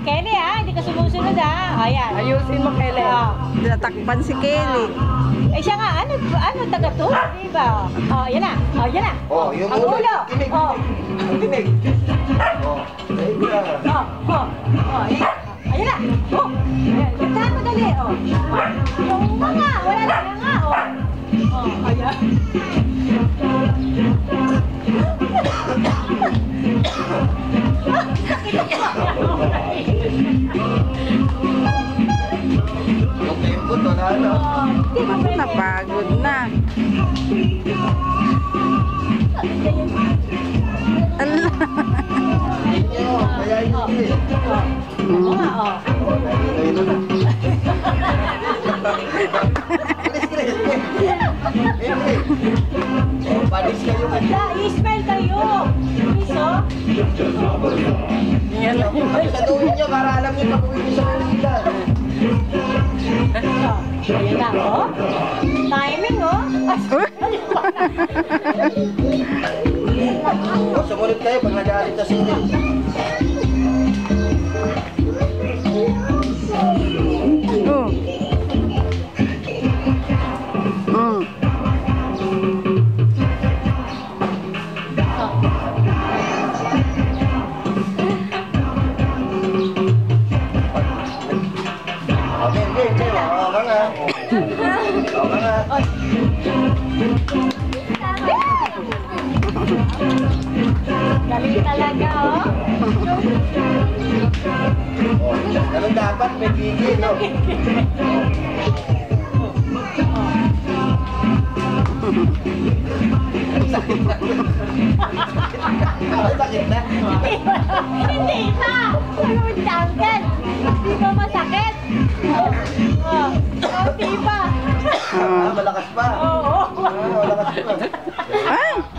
Kelly ha, hindi ka sumusunod ha. Ayan. Ayusin mo, Kelly. Natakpan si Kelly. Eh siya nga, ano taga-tour, di ba? Yan na. Yan na. Yung ang ulo. Kinig. Kinig. Ayan na. Ayan. Puntahan mo dali. Yung mga, wala na nga. Ayan. Yung tempo to na ano. Napagod na. Allah. Kaya hindi. Oo nga, Panis kayo. I-smell kayo. Please, Yan lang. Saduhin nyo para alam nyo pag-uwi nyo sa Manila. Ayan na, timing, Sumunod kayo pag nagalit sa sili. Galing talaga, Ganun dapat, may gigil, no? Sakit na. Sakit na. Hindi pa! Ano tanggal? Hindi pa masakit? Hindi pa! Malakas pa. Oo. Malakas pa. Ah!